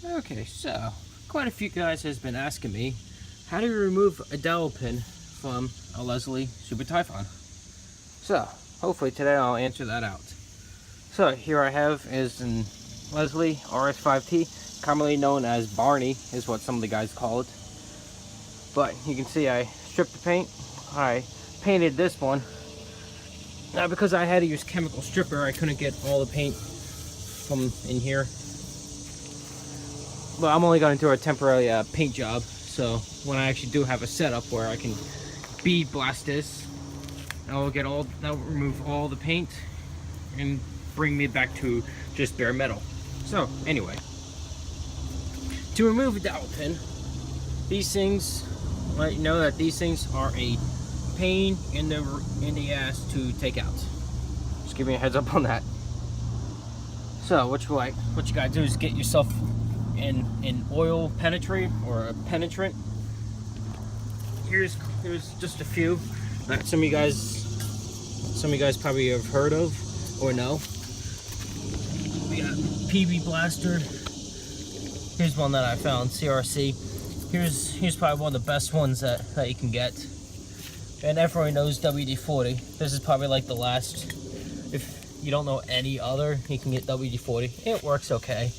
Okay, so quite a few guys has been asking me, how do you remove a dowel pin from a Leslie Supertyfon? So hopefully today I'll answer that out. So here I have is an Leslie RS5T, commonly known as Barney is what some of the guys call it. But you can see I stripped the paint. I painted this one. Now because I had to use chemical stripper, I couldn't get all the paint from in here. But I'm only going to do a temporary paint job, so when I actually do have a setup where I can bead blast this, I'll remove all the paint and bring me back to just bare metal. So anyway, to remove a dowel pin, these things, let you know that these things are a pain in the ass to take out. Just give me a heads up on that. So what you gotta do is get yourself an oil penetrant or a penetrant. Here's just a few that some of you guys probably have heard of or know. We got PB Blaster. Here's one that I found, CRC. Here's probably one of the best ones that you can get. And everyone knows WD-40. This is probably like the last. If you don't know any other, you can get WD-40. It works okay.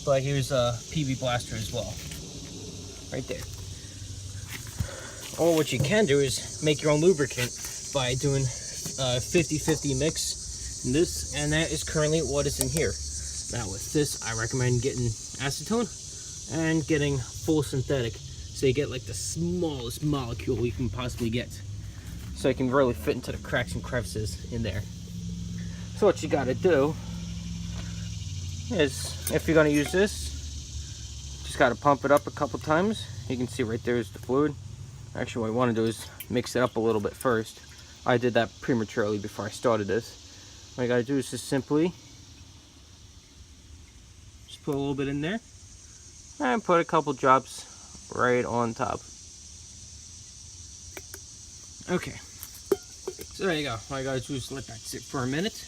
But here's a PB Blaster as well, right there. Or what you can do is make your own lubricant by doing 50-50 mix in this, and that is currently what is in here. Now with this, I recommend getting acetone and getting full synthetic, so you get like the smallest molecule you can possibly get, so it can really fit into the cracks and crevices in there. So what you gotta do is, if you're going to use this, just got to pump it up a couple times. You can see right there is the fluid. Actually, what I want to do is mix it up a little bit first. I did that prematurely before I started this. What I got to do is just simply just put a little bit in there and put a couple drops right on top. Okay, so there you go. All I got to do is let that sit for a minute.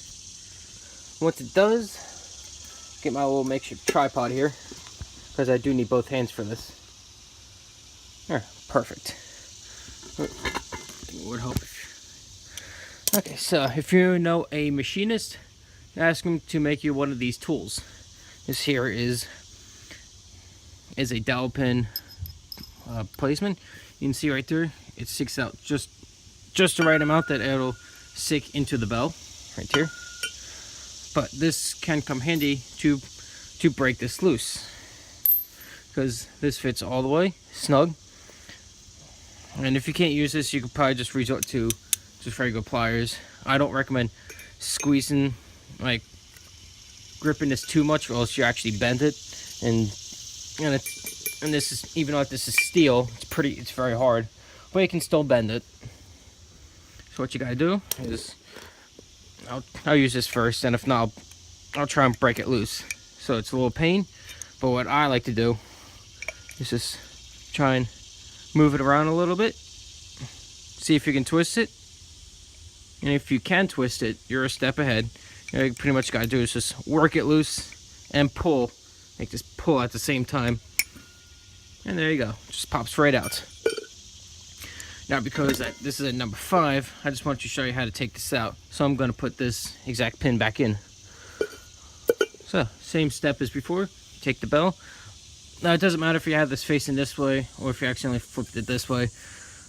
Once it does, get my little makeshift tripod here, because I do need both hands for this. There, perfect. Would help. Okay, so if you know a machinist, ask him to make you one of these tools. This here is a dowel pin placement. You can see right there, it sticks out just the right amount that it'll stick into the bell, right here. But this can come handy to break this loose, because this fits all the way snug. And if you can't use this, you could probably just resort to just regular pliers. I don't recommend squeezing, like gripping this too much, or else you actually bend it. And this is, even though this is steel, it's very hard, but you can still bend it. So what you gotta do is, I'll use this first, and if not, I'll try and break it loose. So it's a little pain, but what I like to do is just try and move it around a little bit. See if you can twist it. And if you can twist it, you're a step ahead. You pretty much gotta do is just work it loose and pull. Make this pull at the same time. And there you go. Just pops right out. Now, because this is a number 5, I just want to show you how to take this out. So I'm going to put this exact pin back in. So, same step as before. Take the bell. Now, it doesn't matter if you have this facing this way or if you accidentally flipped it this way.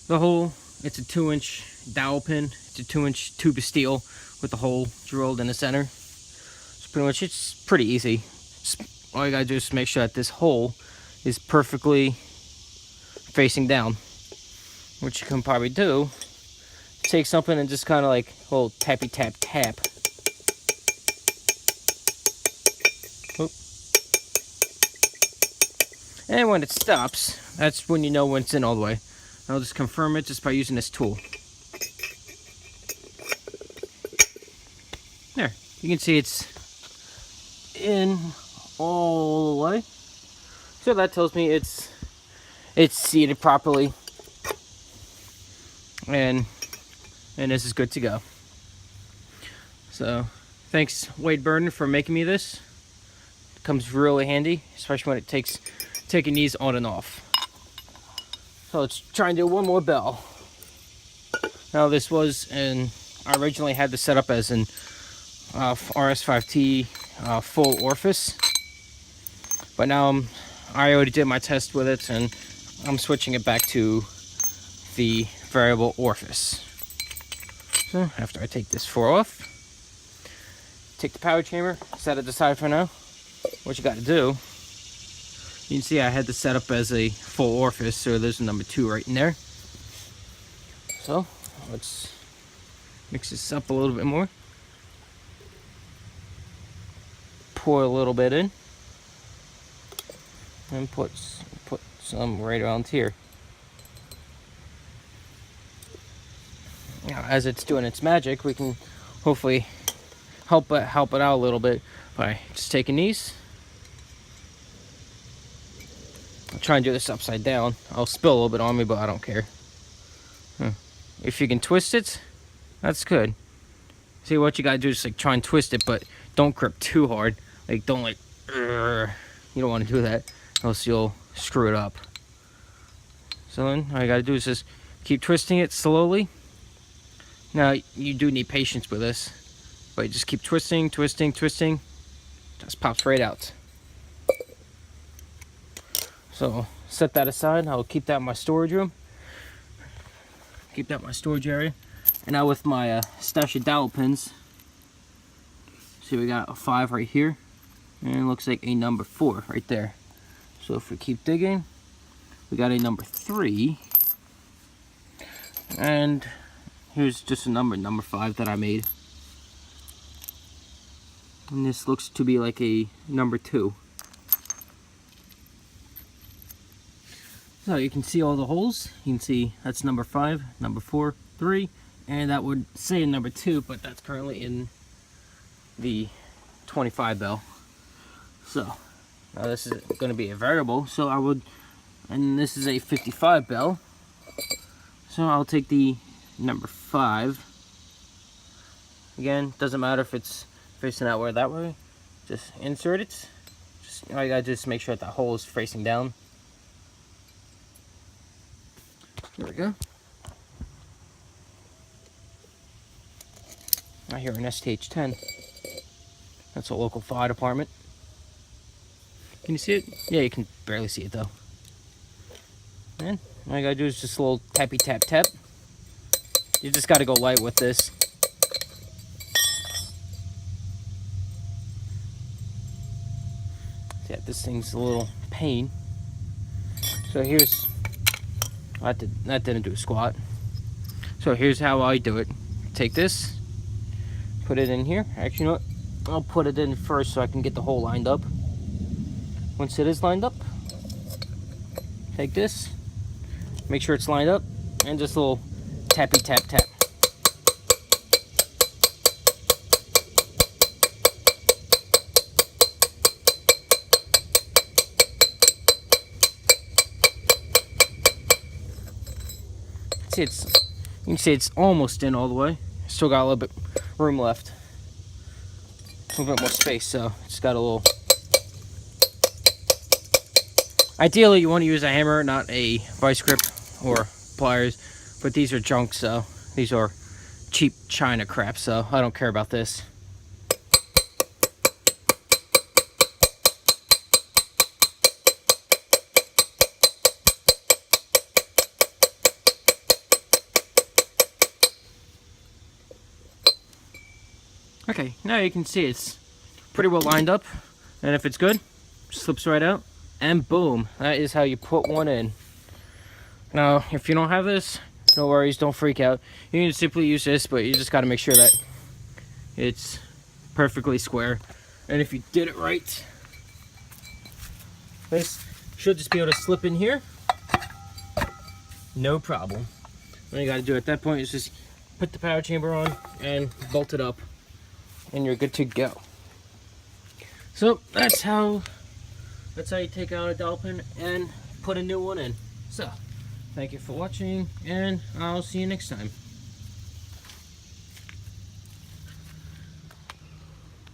The hole, it's a 2-inch dowel pin. It's a 2-inch tube of steel with the hole drilled in the center. So pretty much, it's pretty easy. All you got to do is make sure that this hole is perfectly facing down. What you can probably do, take something and just kind of like a little tappy tap tap. Oop. And when it stops, that's when you know when it's in all the way. I'll just confirm it just by using this tool. There, you can see it's in all the way. So that tells me it's seated properly. And this is good to go. So thanks Wade Burden for making me this. comes really handy, especially when it takes taking these on and off. So let's try and do one more bell. Now this was I originally had this set up as an RS5T full orifice, but now I already did my test with it and I'm switching it back to the variable orifice. So after I take this 4 off, take the power chamber, set it aside for now. What you got to do, you can see I had this set up as a full orifice, so there's a number 2 right in there. So let's mix this up a little bit more. Pour a little bit in, and put some right around here. Now, as it's doing its magic, we can hopefully help it out a little bit by just taking these. I'll try and do this upside down. I'll spill a little bit on me, but I don't care. If you can twist it, that's good. See, what you gotta do is like try and twist it, but don't grip too hard. Like don't like, you don't want to do that, else you'll screw it up. So then all you gotta do is just keep twisting it slowly. Now you do need patience with this, but you just keep twisting, twisting, twisting. Just pops right out. So set that aside. I'll keep that in my storage room. Keep that in my storage area. And now with my stash of dowel pins, see we got a 5 right here, and it looks like a number 4 right there. So if we keep digging, we got a number 3, and here's just a number 5 that I made. And this looks to be like a number 2. So you can see all the holes. You can see that's number 5, number 4, 3, and that would say number 2, but that's currently in the 25 bell. So now this is going to be a variable, so I would, and this is a 55 bell, so I'll take the number 5. Again, doesn't matter if it's facing that way or that way, just insert it. Just, all you gotta just make sure that hole is facing down. There we go. I hear an STH-10. That's a local fire department. Can you see it? Yeah, you can barely see it though. And all you gotta do is just a little tappy tap tap. You just gotta go light with this. Yeah, this thing's a little pain. So here's, that didn't do a squat. So here's how I do it. Take this, put it in here. Actually, you know what? I'll put it in first so I can get the hole lined up. Once it is lined up, take this, make sure it's lined up, and just a little tappy tap tap. See, you can see it's almost in all the way. Still got a little bit room left, a little bit more space, so it's got a little. Ideally, you want to use a hammer, not a vice grip or pliers, but these are junk, so these are cheap China crap, so I don't care about this. Okay, now you can see it's pretty well lined up, and if it's good, slips right out, and boom, that is how you put one in. Now, if you don't have this, no worries, don't freak out. You can simply use this, but you just got to make sure that it's perfectly square. And if you did it right, this should just be able to slip in here, no problem. What you got to do at that point is just put the power chamber on and bolt it up, and you're good to go. So that's how you take out a dowel pin and put a new one in. So thank you for watching, and I'll see you next time.